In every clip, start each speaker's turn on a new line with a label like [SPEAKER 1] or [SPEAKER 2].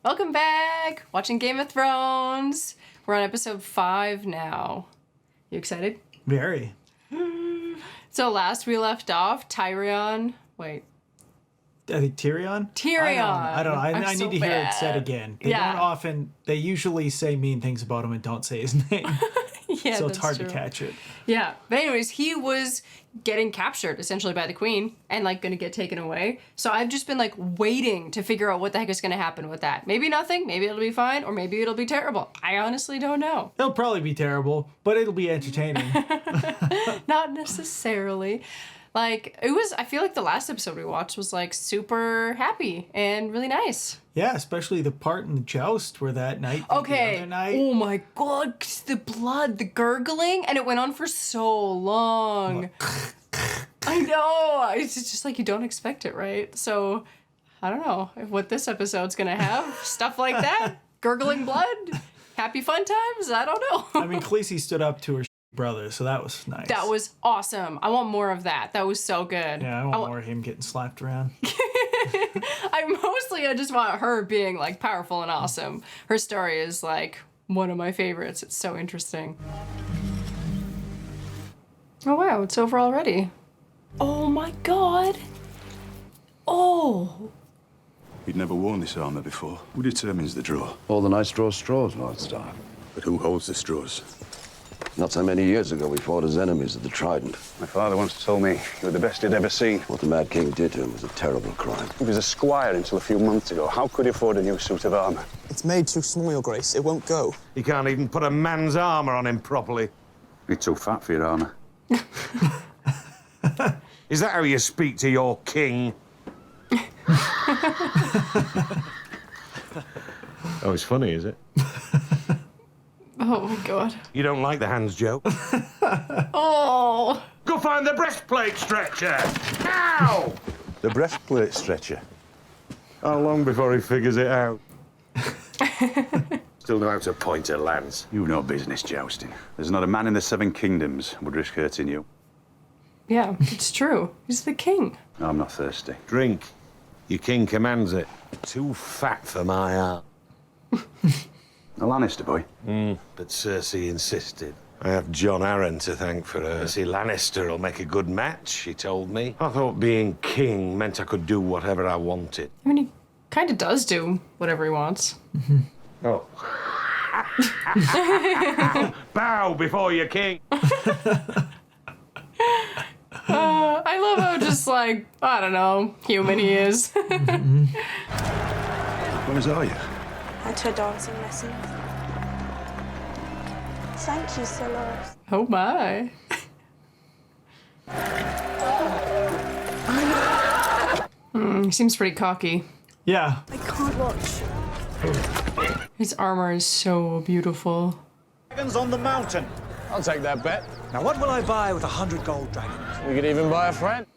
[SPEAKER 1] Welcome back! Watching Game of Thrones. We're on episode 5 now. You excited?
[SPEAKER 2] Very.
[SPEAKER 1] So last we left off, Tyrion. Wait.
[SPEAKER 2] I think Tyrion?
[SPEAKER 1] Tyrion!
[SPEAKER 2] I don't know. I need to hear it said again. They don't often, they usually say mean things about him and don't say his name.
[SPEAKER 1] Yeah,
[SPEAKER 2] so it's hard
[SPEAKER 1] true.
[SPEAKER 2] to catch it.
[SPEAKER 1] Yeah, but anyways, he was getting captured essentially by the queen and like gonna get taken away. So I've just been like waiting to figure out what the heck is gonna happen with that. Maybe nothing, maybe it'll be fine, or maybe it'll be terrible. I honestly don't know.
[SPEAKER 2] It'll probably be terrible, but it'll be entertaining.
[SPEAKER 1] Not necessarily. Like, I feel like the last episode we watched was like super happy and really nice.
[SPEAKER 2] Yeah, especially the part in the joust where that night.
[SPEAKER 1] Okay.
[SPEAKER 2] The other night.
[SPEAKER 1] Oh my god, the blood, the gurgling, and it went on for so long. I know. It's just like you don't expect it, right? So, I don't know what this episode's gonna have. Stuff like that. Gurgling blood. Happy fun times. I don't know.
[SPEAKER 2] I mean, Khaleesi stood up to her brother, so that was nice.
[SPEAKER 1] That was awesome. I want more of that. That was so good.
[SPEAKER 2] Yeah, I want more of him getting slapped around.
[SPEAKER 1] I just want her being like powerful and awesome. Her story is like one of my favorites. It's so interesting. Oh wow, it's over already. Oh my god. Oh.
[SPEAKER 3] He'd never worn this armor before. Who determines the draw?
[SPEAKER 4] All the knights draw straws, Lord Stark.
[SPEAKER 3] But who holds the straws?
[SPEAKER 4] Not so many years ago, we fought as enemies at the Trident.
[SPEAKER 3] My father once told me you were the best he'd ever seen.
[SPEAKER 4] What the Mad King did to him was a terrible crime.
[SPEAKER 3] He was a squire until a few months ago. How could he afford a new suit of armor?
[SPEAKER 5] It's made too small, Your Grace. It won't go.
[SPEAKER 6] You can't even put a man's armor on him properly.
[SPEAKER 3] You're too fat for your armor.
[SPEAKER 6] Is that how you speak to your king? Oh, it's funny, is it?
[SPEAKER 1] Oh my god.
[SPEAKER 6] You don't like the hands joke?
[SPEAKER 1] Oh.
[SPEAKER 6] Go find the breastplate stretcher! Now!
[SPEAKER 3] The breastplate stretcher.
[SPEAKER 6] How long before he figures it out? Still know how to point a lance.
[SPEAKER 3] You've no business jousting. There's not a man in the 7 kingdoms would risk hurting you.
[SPEAKER 1] Yeah, it's true. He's the king.
[SPEAKER 3] No, I'm not thirsty.
[SPEAKER 6] Drink. Your king commands it. Too fat for my heart.
[SPEAKER 3] A Lannister boy.
[SPEAKER 6] But Cersei insisted. I have John Arryn to thank for her. See, Lannister will make a good match, she told me. I thought being king meant I could do whatever I wanted.
[SPEAKER 1] I mean, he kind of does do whatever he wants.
[SPEAKER 6] Oh. Bow before your king.
[SPEAKER 1] I love how just like, I don't know, human he is.
[SPEAKER 3] Where are you?
[SPEAKER 7] At her dancing lessons. Thank you, Sir Loras.
[SPEAKER 1] Oh my. He seems pretty cocky.
[SPEAKER 2] Yeah.
[SPEAKER 7] I can't watch.
[SPEAKER 1] His armor is so beautiful.
[SPEAKER 8] Dragons on the mountain.
[SPEAKER 5] I'll take that bet.
[SPEAKER 8] Now, what will I buy with 100 gold dragons?
[SPEAKER 5] We could even buy a friend.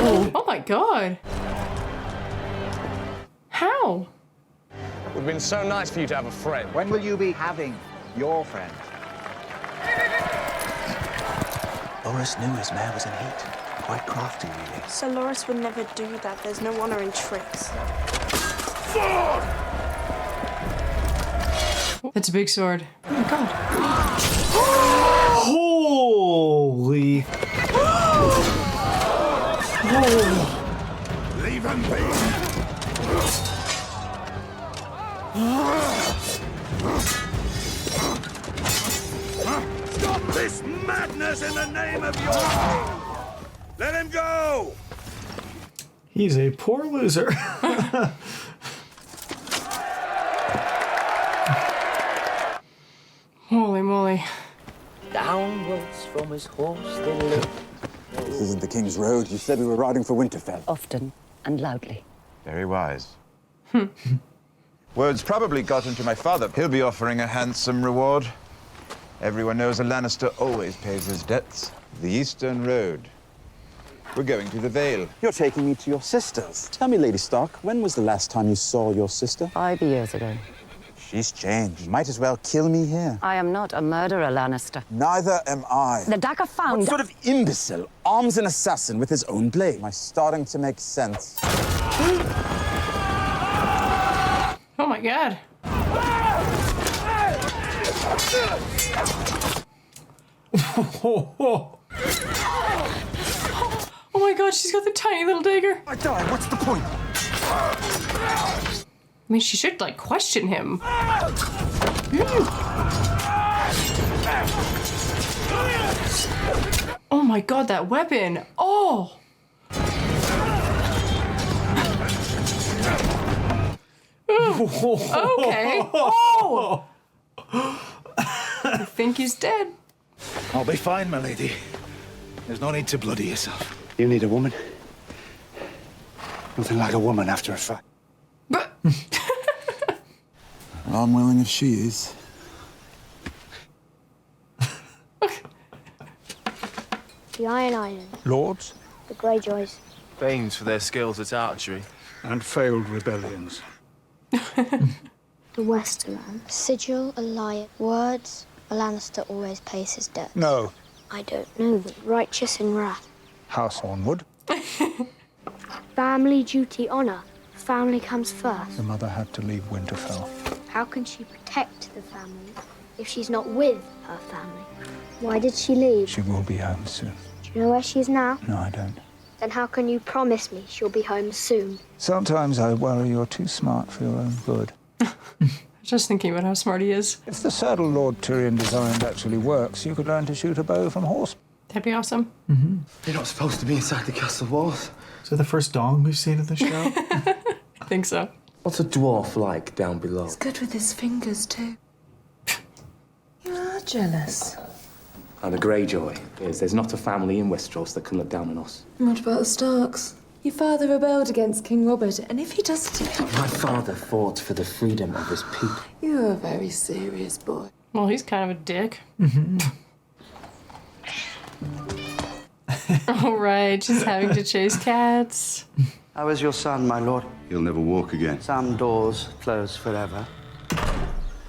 [SPEAKER 1] Oh my god. How?
[SPEAKER 5] It would have been so nice for you to have a friend.
[SPEAKER 8] When will you be having your friend? Loras knew his mare was in heat. Quite crafty, really.
[SPEAKER 7] Sir Loras would never do that. There's no honor in tricks.
[SPEAKER 1] That's a big sword. Oh my god.
[SPEAKER 2] Holy.
[SPEAKER 3] Leave him be! Stop this madness in the name of your king! Let him go!
[SPEAKER 2] He's a poor loser.
[SPEAKER 1] Holy moly.
[SPEAKER 9] Downwards from his horse they leaped.
[SPEAKER 5] This isn't the King's Road. You said we were riding for Winterfell.
[SPEAKER 9] Often and loudly.
[SPEAKER 10] Very wise. Word's probably gotten to my father. He'll be offering a handsome reward. Everyone knows a Lannister always pays his debts. The Eastern Road. We're going to the Vale.
[SPEAKER 5] You're taking me to your sister's. Tell me, Lady Stark, when was the last time you saw your sister?
[SPEAKER 9] 5 years ago.
[SPEAKER 5] She's changed. Might as well kill me here.
[SPEAKER 11] I am not a murderer, Lannister.
[SPEAKER 5] Neither am I.
[SPEAKER 11] The dagger found...
[SPEAKER 5] What sort of imbecile arms an assassin with his own blade? Am I starting to make sense?
[SPEAKER 1] Oh my god. Oh my god, she's got the tiny little dagger.
[SPEAKER 5] I die. What's the point?
[SPEAKER 1] I mean, she should, like, question him. Oh my god, that weapon. Oh! Okay. Oh! I think he's dead.
[SPEAKER 8] I'll be fine, my lady. There's no need to bloody yourself.
[SPEAKER 12] You need a woman. Nothing like a woman after a fight.
[SPEAKER 1] But
[SPEAKER 5] Well, I'm willing if she is.
[SPEAKER 13] The Iron Island.
[SPEAKER 12] Lords?
[SPEAKER 13] The Greyjoys.
[SPEAKER 14] Famed for their skills at archery.
[SPEAKER 12] And failed rebellions.
[SPEAKER 13] The Westerland. Sigil, a liar. Words, a Lannister always pays his debt.
[SPEAKER 12] No.
[SPEAKER 13] I don't know, but righteous in wrath.
[SPEAKER 12] House Hornwood.
[SPEAKER 13] Family duty, honor. Family comes first.
[SPEAKER 12] Your mother had to leave Winterfell.
[SPEAKER 13] How can she protect the family if she's not with her family? Why did she leave?
[SPEAKER 12] She will be home soon.
[SPEAKER 13] Do you know where she is now?
[SPEAKER 12] No, I don't.
[SPEAKER 13] Then how can you promise me she'll be home soon?
[SPEAKER 12] Sometimes I worry you're too smart for your own good.
[SPEAKER 1] Just thinking about how smart he is.
[SPEAKER 12] If the saddle Lord Tyrion designed actually works, you could learn to shoot a bow from horse.
[SPEAKER 1] That'd be awesome.
[SPEAKER 2] Mm-hmm.
[SPEAKER 14] You're not supposed to be inside the castle walls.
[SPEAKER 2] Is that the first dong we've seen in the show?
[SPEAKER 1] I think so.
[SPEAKER 14] What's a dwarf like down below?
[SPEAKER 15] He's good with his fingers, too. You are jealous.
[SPEAKER 16] And the Greyjoy is there's not a family in Westeros that can look down on us.
[SPEAKER 15] What about the Starks? Your father rebelled against King Robert, and if he does too...
[SPEAKER 16] My father fought for the freedom of his people.
[SPEAKER 15] You're a very serious boy.
[SPEAKER 1] Well, he's kind of a dick.
[SPEAKER 2] Mm-hmm.
[SPEAKER 1] All right, she's having to chase cats.
[SPEAKER 17] How is your son, my lord?
[SPEAKER 18] He'll never walk again.
[SPEAKER 17] Some doors close forever.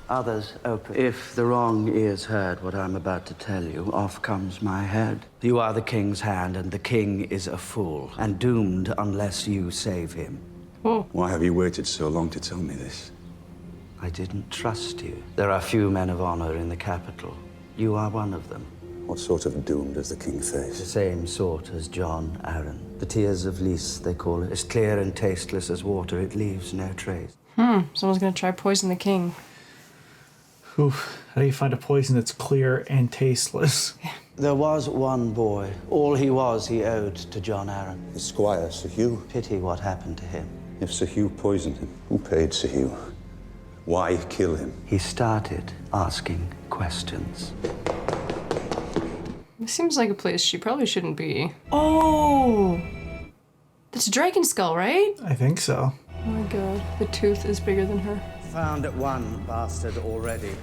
[SPEAKER 17] Others open. If the wrong ears heard what I'm about to tell you, off comes my head. You are the king's hand, and the king is a fool, and doomed unless you save him.
[SPEAKER 1] Oh.
[SPEAKER 18] Why have you waited so long to tell me this?
[SPEAKER 17] I didn't trust you. There are few men of honor in the capital. You are one of them.
[SPEAKER 18] What sort of doom does the king face?
[SPEAKER 17] The same sort as John Arryn. The tears of Lys, they call it. As clear and tasteless as water, it leaves no trace.
[SPEAKER 1] Someone's gonna try poison the king.
[SPEAKER 2] Oof. How do you find a poison that's clear and tasteless?
[SPEAKER 17] There was one boy. All he was, he owed to John Arryn.
[SPEAKER 18] His squire, Sir Hugh.
[SPEAKER 17] Pity what happened to him.
[SPEAKER 18] If Sir Hugh poisoned him, who paid Sir Hugh? Why kill him?
[SPEAKER 17] He started asking questions.
[SPEAKER 1] This seems like a place she probably shouldn't be. Oh! That's a dragon skull, right?
[SPEAKER 2] I think so.
[SPEAKER 1] Oh my god, the tooth is bigger than her.
[SPEAKER 17] Found one bastard already.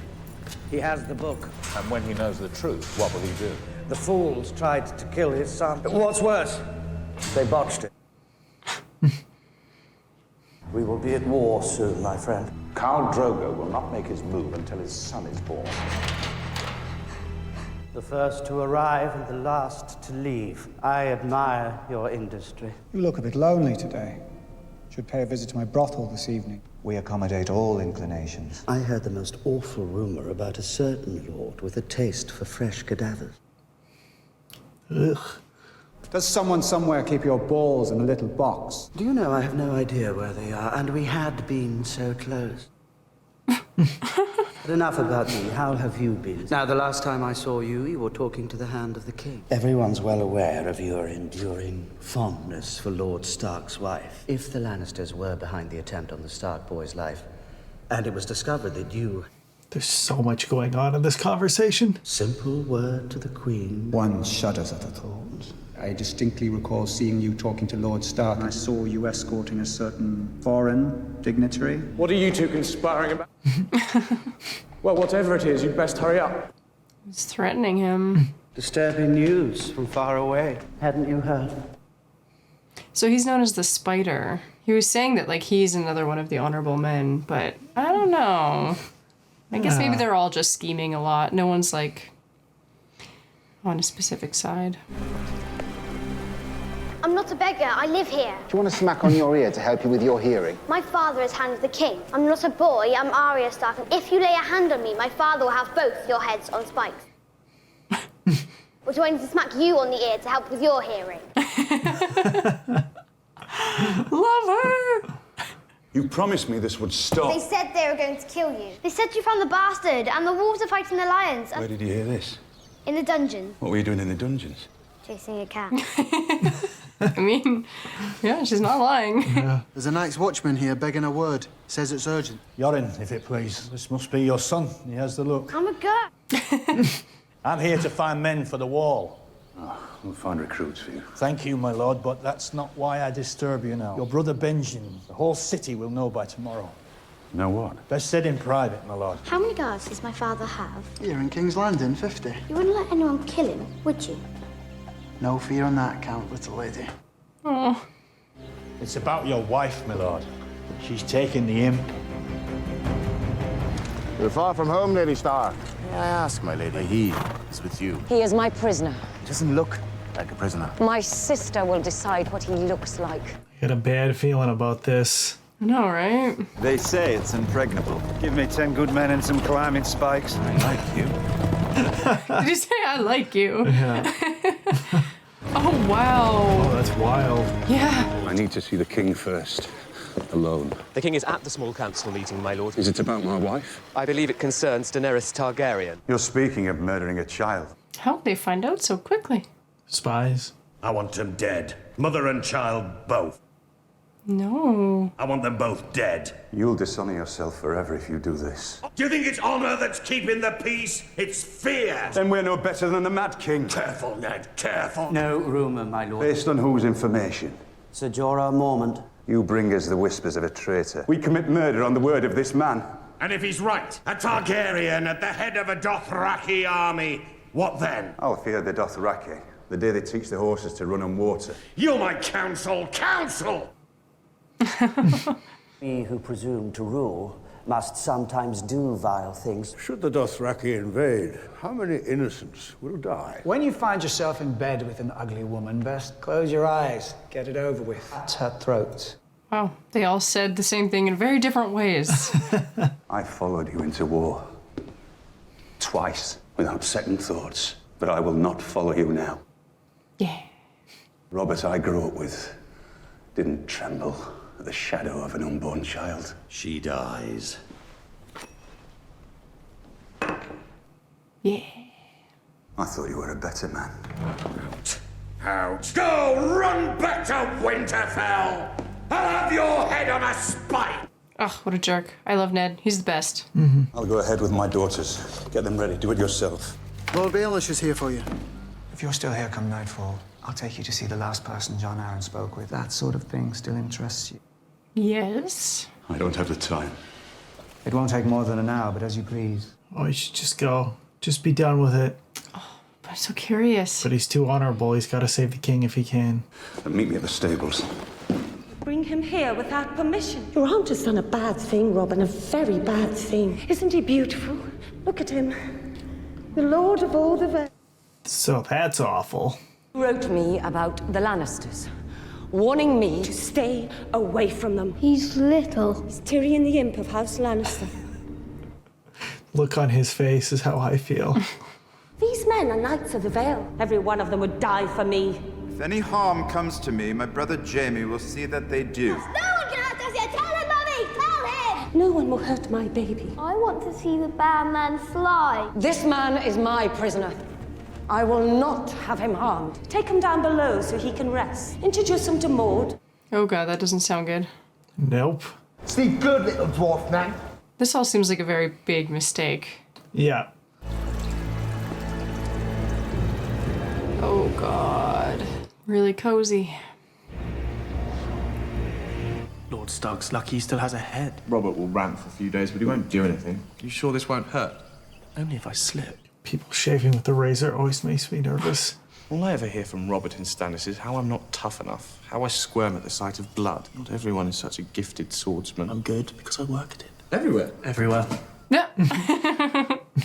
[SPEAKER 17] He has the book.
[SPEAKER 19] And when he knows the truth, what will he do?
[SPEAKER 17] The fools tried to kill his son. What's worse, they botched it. We will be at war soon, my friend.
[SPEAKER 19] Khal Drogo will not make his move until his son is born.
[SPEAKER 17] The first to arrive and the last to leave. I admire your industry.
[SPEAKER 20] You look a bit lonely today. Should pay a visit to my brothel this evening.
[SPEAKER 8] We accommodate all inclinations.
[SPEAKER 17] I heard the most awful rumor about a certain lord with a taste for fresh cadavers.
[SPEAKER 2] Ugh.
[SPEAKER 20] Does someone somewhere keep your balls in a little box?
[SPEAKER 17] Do you know, I have no idea where they are, and we had been so close. But enough about me. How have you been? Now, the last time I saw you, you were talking to the Hand of the King. Everyone's well aware of your enduring fondness for Lord Stark's wife. If the Lannisters were behind the attempt on the Stark boy's life, and it was discovered that you...
[SPEAKER 2] There's so much going on in this conversation.
[SPEAKER 17] Simple word to the Queen.
[SPEAKER 20] One shudders at the thought. I distinctly recall seeing you talking to Lord Stark. I saw you escorting a certain foreign dignitary.
[SPEAKER 21] What are you two conspiring about? Well, whatever it is, you'd best hurry up.
[SPEAKER 1] He's threatening him.
[SPEAKER 17] Disturbing news from far away. Hadn't you heard?
[SPEAKER 1] So he's known as the Spider. He was saying that, like, he's another one of the honorable men, but I don't know. I guess maybe they're all just scheming a lot. No one's, like, on a specific side.
[SPEAKER 13] I'm not a beggar, I live here.
[SPEAKER 8] Do you want a smack on your ear to help you with your hearing?
[SPEAKER 13] My father is Hand of the King. I'm not a boy, I'm Arya Stark, and if you lay a hand on me, my father will have both your heads on spikes. Or do I need to smack you on the ear to help with your hearing?
[SPEAKER 1] Love her!
[SPEAKER 18] You promised me this would stop.
[SPEAKER 13] They said they were going to kill you. They said you found the bastard, and the wolves are fighting the lions.
[SPEAKER 18] Where did you hear this?
[SPEAKER 13] In the dungeon.
[SPEAKER 18] What were you doing in the dungeons?
[SPEAKER 13] Chasing a cat.
[SPEAKER 1] I mean, yeah, she's not lying.
[SPEAKER 2] Yeah.
[SPEAKER 4] There's a Night's Watchman here begging a word. Says it's urgent.
[SPEAKER 22] Yorin, if it please. This must be your son. He has the look.
[SPEAKER 13] I'm a girl.
[SPEAKER 22] I'm here to find men for the wall.
[SPEAKER 18] Oh, we'll find recruits for you.
[SPEAKER 22] Thank you, my lord, but that's not why I disturb you now. Your brother Benjamin, the whole city will know by tomorrow.
[SPEAKER 18] Know what?
[SPEAKER 22] Best said in private, my lord.
[SPEAKER 13] How many guards does my father have?
[SPEAKER 4] Here in King's Landing, 50.
[SPEAKER 13] You wouldn't let anyone kill him, would you?
[SPEAKER 4] No fear on that account, little lady.
[SPEAKER 1] Oh.
[SPEAKER 22] It's about your wife, my lord. She's taken the imp.
[SPEAKER 8] You're far from home, Lady Stark. May I ask, my lady? He is with you.
[SPEAKER 11] He is my prisoner.
[SPEAKER 8] He doesn't look like a prisoner.
[SPEAKER 11] My sister will decide what he looks like.
[SPEAKER 2] I got a bad feeling about this.
[SPEAKER 1] I know, right?
[SPEAKER 10] They say it's impregnable. Give me 10 good men and some climbing spikes. I like you.
[SPEAKER 1] Did you say I like you?
[SPEAKER 2] Yeah.
[SPEAKER 1] Oh, wow.
[SPEAKER 2] Oh, that's wild.
[SPEAKER 1] Yeah.
[SPEAKER 18] I need to see the king first. Alone.
[SPEAKER 23] The king is at the small council meeting, my lord.
[SPEAKER 18] Is it about my wife?
[SPEAKER 23] I believe it concerns Daenerys Targaryen.
[SPEAKER 18] You're speaking of murdering a child.
[SPEAKER 1] How'd they find out so quickly?
[SPEAKER 2] Spies.
[SPEAKER 3] I want them dead. Mother and child, both.
[SPEAKER 1] No.
[SPEAKER 3] I want them both dead.
[SPEAKER 18] You'll dishonor yourself forever if you do this.
[SPEAKER 3] Do you think it's honor that's keeping the peace? It's fear.
[SPEAKER 18] Then we're no better than the Mad King.
[SPEAKER 3] Careful, Ned, careful.
[SPEAKER 17] No rumour, my lord.
[SPEAKER 18] Based on whose information?
[SPEAKER 17] Sir Jorah Mormont.
[SPEAKER 18] You bring us the whispers of a traitor. We commit murder on the word of this man.
[SPEAKER 3] And if he's right, a Targaryen at the head of a Dothraki army, what then?
[SPEAKER 18] I'll fear the Dothraki, the day they teach the horses to run on water.
[SPEAKER 3] You're my counsel, counsel!
[SPEAKER 17] We who presume to rule must sometimes do vile things.
[SPEAKER 24] Should the Dothraki invade, how many innocents will die?
[SPEAKER 12] When you find yourself in bed with an ugly woman, best close your eyes, get it over with. At her throat.
[SPEAKER 1] Wow, they all said the same thing in very different ways.
[SPEAKER 18] I followed you into war. Twice, without second thoughts. But I will not follow you now.
[SPEAKER 1] Yeah.
[SPEAKER 18] Robert I grew up with didn't tremble at the shadow of an unborn child.
[SPEAKER 3] She dies.
[SPEAKER 1] Yeah.
[SPEAKER 18] I thought you were a better man.
[SPEAKER 3] Out. Go run back to Winterfell! I'll have your head on a spike!
[SPEAKER 1] Ugh, what a jerk. I love Ned. He's the best.
[SPEAKER 18] I'll go ahead with my daughters. Get them ready. Do it yourself.
[SPEAKER 4] Lord Baelish is here for you.
[SPEAKER 20] If you're still here come nightfall, I'll take you to see the last person John Arryn spoke with. That sort of thing still interests you.
[SPEAKER 1] Yes.
[SPEAKER 18] I don't have the time.
[SPEAKER 20] It won't take more than an hour, but as you please.
[SPEAKER 2] Oh, you should just go. Just be done with it.
[SPEAKER 1] But I'm so curious.
[SPEAKER 2] But he's too honorable. He's got to save the king if he can.
[SPEAKER 18] Meet me at the stables.
[SPEAKER 25] Bring him here without permission. Your aunt has done a bad thing, Robin, a very bad thing. Isn't he beautiful? Look at him. The Lord of all the Vale.
[SPEAKER 2] So that's awful.
[SPEAKER 25] Wrote me about the Lannisters, warning me to stay away from them.
[SPEAKER 13] He's little.
[SPEAKER 25] He's Tyrion the Imp of House Lannister.
[SPEAKER 2] Look on his face is how I feel.
[SPEAKER 25] These men are Knights of the Vale. Every one of them would die for me.
[SPEAKER 10] If any harm comes to me, my brother Jaime will see that they do.
[SPEAKER 13] No one can hurt us here! Tell him, Mummy! Tell him!
[SPEAKER 25] No one will hurt my baby.
[SPEAKER 13] I want to see the bad man fly.
[SPEAKER 11] This man is my prisoner. I will not have him harmed.
[SPEAKER 25] Take him down below so he can rest. Introduce him to Maud.
[SPEAKER 1] Oh god, that doesn't sound good.
[SPEAKER 2] Nope.
[SPEAKER 8] Sleep good, little dwarf man.
[SPEAKER 1] This all seems like a very big mistake.
[SPEAKER 2] Yeah.
[SPEAKER 1] Oh god. Really cozy.
[SPEAKER 21] Lord Stark's lucky he still has a head.
[SPEAKER 14] Robert will rant for a few days, but he won't do anything. You sure this won't hurt?
[SPEAKER 21] Only if I slip.
[SPEAKER 2] People shaving with the razor always makes me nervous.
[SPEAKER 14] All I ever hear from Robert and Stannis is how I'm not tough enough, how I squirm at the sight of blood. Not everyone is such a gifted swordsman.
[SPEAKER 8] I'm good because I work at it.
[SPEAKER 14] Everywhere.
[SPEAKER 8] Everywhere.
[SPEAKER 1] Yeah.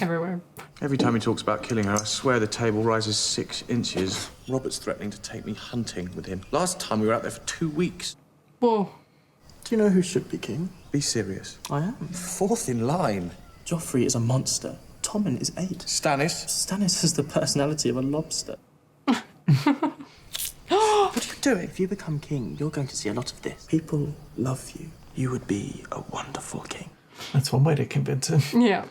[SPEAKER 1] Everywhere.
[SPEAKER 14] Every time he talks about killing her, I swear the table rises 6 inches. Robert's threatening to take me hunting with him. Last time we were out there for 2 weeks.
[SPEAKER 1] Whoa.
[SPEAKER 8] Do you know who should be king?
[SPEAKER 14] Be serious.
[SPEAKER 8] I am.
[SPEAKER 14] 4th in line.
[SPEAKER 8] Joffrey is a monster. Tommen is 8.
[SPEAKER 14] Stannis?
[SPEAKER 8] Stannis has the personality of a lobster. What are you doing? If you become king, you're going to see a lot of this. People love you. You would be a wonderful king.
[SPEAKER 2] That's one way to convince him.
[SPEAKER 1] Yeah.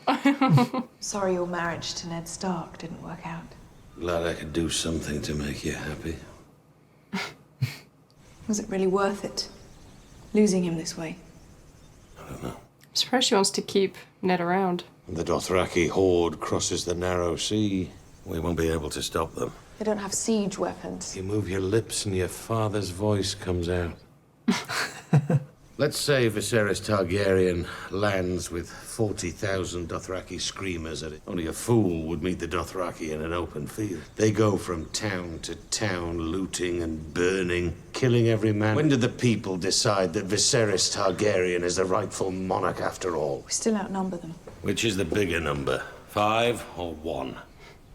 [SPEAKER 15] Sorry your marriage to Ned Stark didn't work out.
[SPEAKER 5] Glad I could do something to make you happy.
[SPEAKER 15] Was it really worth it? Losing him this way?
[SPEAKER 5] I don't know.
[SPEAKER 1] I'm surprised she wants to keep Ned around.
[SPEAKER 5] When the Dothraki horde crosses the narrow sea, we won't be able to stop them.
[SPEAKER 15] They don't have siege weapons.
[SPEAKER 5] You move your lips and your father's voice comes out. Let's say Viserys Targaryen lands with 40,000 Dothraki screamers at it. Only a fool would meet the Dothraki in an open field. They go from town to town, looting and burning, killing every man. When did the people decide that Viserys Targaryen is the rightful monarch after all?
[SPEAKER 15] We still outnumber them.
[SPEAKER 5] Which is the bigger number, 5 or 1?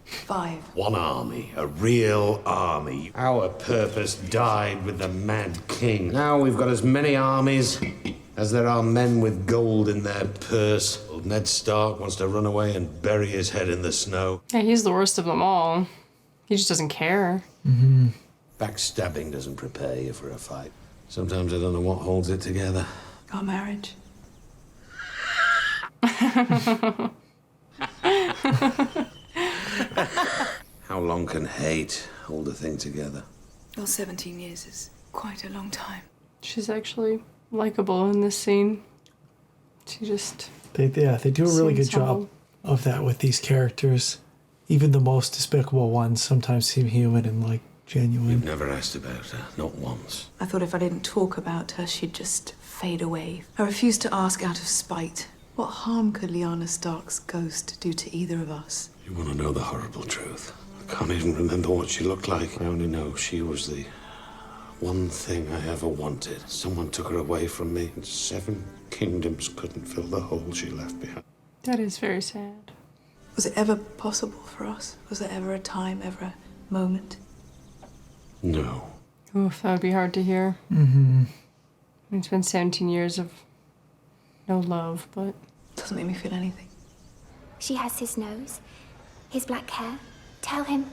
[SPEAKER 15] 5.
[SPEAKER 5] One army, a real army. Our purpose died with the Mad King. Now we've got as many armies as there are men with gold in their purse. Old Ned Stark wants to run away and bury his head in the snow.
[SPEAKER 1] Yeah, he's the worst of them all. He just doesn't care.
[SPEAKER 2] Mm-hmm.
[SPEAKER 5] Backstabbing doesn't prepare you for a fight. Sometimes I don't know what holds it together.
[SPEAKER 15] Our marriage.
[SPEAKER 5] How long can hate hold a thing together?
[SPEAKER 15] Well, 17 years is quite a long time.
[SPEAKER 1] She's actually likable in this scene. She just...
[SPEAKER 2] They do a really good
[SPEAKER 1] seems
[SPEAKER 2] job
[SPEAKER 1] humble.
[SPEAKER 2] of that with these characters. Even the most despicable ones sometimes seem human and, like, genuine.
[SPEAKER 5] You've never asked about her, not once.
[SPEAKER 15] I thought if I didn't talk about her, she'd just fade away. I refused to ask out of spite. What harm could Lyanna Stark's ghost do to either of us?
[SPEAKER 5] You want to know the horrible truth? I can't even remember what she looked like. I only know she was the one thing I ever wanted. Someone took her away from me, and 7 kingdoms couldn't fill the hole she left behind.
[SPEAKER 1] That is very sad.
[SPEAKER 15] Was it ever possible for us? Was there ever a time, ever a moment?
[SPEAKER 5] No.
[SPEAKER 1] Oof, that would be hard to hear.
[SPEAKER 2] Mm-hmm.
[SPEAKER 1] It's been 17 years of no love, but...
[SPEAKER 15] Doesn't make me feel anything.
[SPEAKER 13] She has his nose, his black hair. Tell him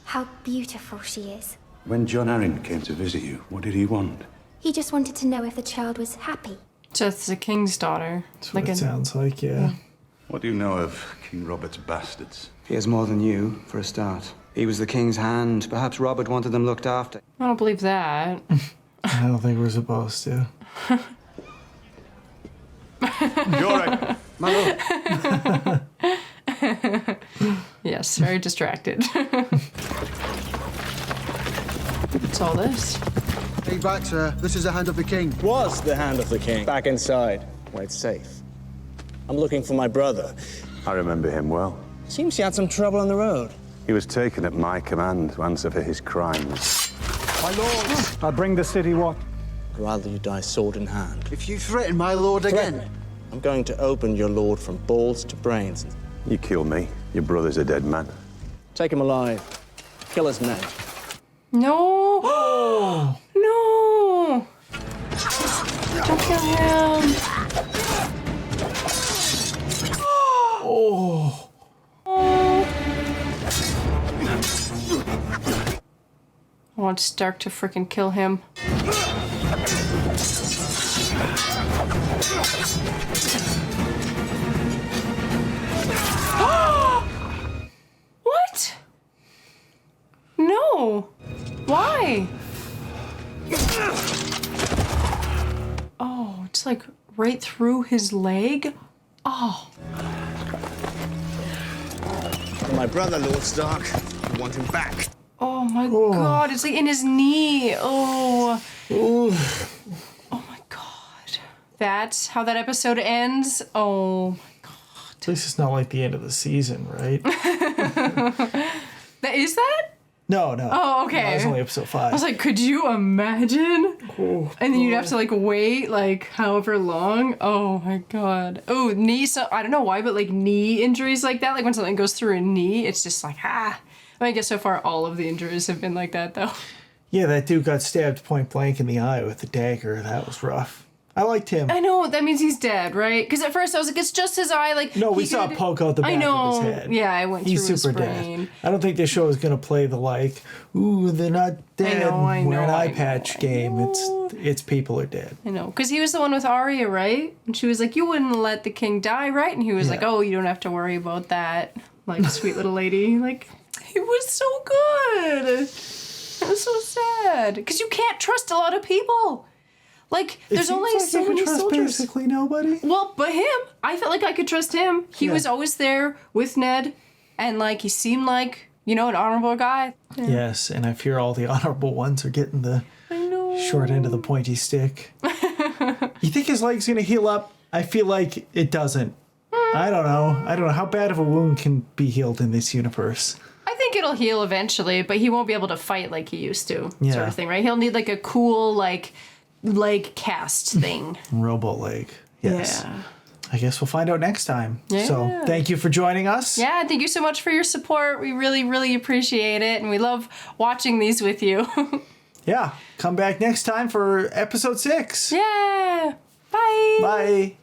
[SPEAKER 13] how beautiful she is.
[SPEAKER 18] When John Arryn came to visit you, what did he want?
[SPEAKER 13] He just wanted to know if the child was happy.
[SPEAKER 1] Just the king's daughter.
[SPEAKER 2] That's what it sounds like, yeah.
[SPEAKER 18] What do you know of King Robert's bastards?
[SPEAKER 12] He has more than you, for a start. He was the king's hand. Perhaps Robert wanted them looked after.
[SPEAKER 1] I don't believe that.
[SPEAKER 2] I don't think we're supposed to.
[SPEAKER 18] You're
[SPEAKER 12] My lord.
[SPEAKER 1] Yes, very distracted. What's all this?
[SPEAKER 4] Take back, sir. This is the hand of the king.
[SPEAKER 12] Was the hand of the king. Back inside, where it's safe. I'm looking for my brother.
[SPEAKER 18] I remember him well.
[SPEAKER 12] Seems he had some trouble on the road.
[SPEAKER 18] He was taken at my command to answer for his crimes.
[SPEAKER 22] My lord, I bring the city what?
[SPEAKER 12] I'd rather you die sword in hand.
[SPEAKER 4] If you threaten my lord again...
[SPEAKER 12] I'm going to open your lord from balls to brains.
[SPEAKER 18] You kill me, your brother's a dead man.
[SPEAKER 12] Take him alive. Kill his Ned.
[SPEAKER 1] No! No! Don't kill him!
[SPEAKER 2] Oh!
[SPEAKER 1] I want Stark to frickin' kill him. What? No. Why? Oh, it's like right through his leg. Oh.
[SPEAKER 12] For my brother, Lord Stark. I want him back.
[SPEAKER 1] Oh my God, it's like in his knee. Oh. Oh my God. That's how that episode ends. Oh my God.
[SPEAKER 2] At least it's not like the end of the season, right?
[SPEAKER 1] Is that?
[SPEAKER 2] No.
[SPEAKER 1] Oh, okay.
[SPEAKER 2] No, it was only episode 5.
[SPEAKER 1] I was like, could you imagine? And then you'd have to like wait like however long. Oh my god. Oh, knee. So I don't know why, but like knee injuries like that, like when something goes through a knee, it's just like I guess so far all of the injuries have been like that though.
[SPEAKER 2] Yeah, that dude got stabbed point blank in the eye with a dagger. That was rough. I liked him.
[SPEAKER 1] I know, that means he's dead, right? Because at first I was like, it's just his eye. Like
[SPEAKER 2] no, we saw a poke out the back of his head.
[SPEAKER 1] Yeah, I went
[SPEAKER 2] He's
[SPEAKER 1] through
[SPEAKER 2] super
[SPEAKER 1] his brain.
[SPEAKER 2] dead. I don't think this show is gonna play the like, ooh, they're not dead.
[SPEAKER 1] I know,
[SPEAKER 2] we're an
[SPEAKER 1] I
[SPEAKER 2] eye patch game. It's people are dead.
[SPEAKER 1] I know, because he was the one with Arya, right? And she was like, you wouldn't let the king die, right? And he was like, oh, you don't have to worry about that. Like, sweet little lady. Like, he was so good. It was so sad. Because you can't trust a lot of people. Like, there's only so many soldiers.
[SPEAKER 2] Basically nobody.
[SPEAKER 1] Well, but him, I felt like I could trust him. He was always there with Ned, and like he seemed like, you know, an honorable guy. Yeah.
[SPEAKER 2] Yes, and I fear all the honorable ones are getting the short end of the pointy stick. You think his leg's gonna heal up? I feel like it doesn't. I don't know. How bad of a wound can be healed in this universe?
[SPEAKER 1] I think it'll heal eventually, but he won't be able to fight like he used to, sort of thing, right? He'll need like a cool like leg cast thing.
[SPEAKER 2] Robo leg. Yes.
[SPEAKER 1] Yeah.
[SPEAKER 2] I guess we'll find out next time.
[SPEAKER 1] Yeah.
[SPEAKER 2] So thank you for joining us.
[SPEAKER 1] Yeah, thank you so much for your support. We really, really appreciate it. And we love watching these with you.
[SPEAKER 2] Yeah. Come back next time for episode 6.
[SPEAKER 1] Yeah. Bye.
[SPEAKER 2] Bye.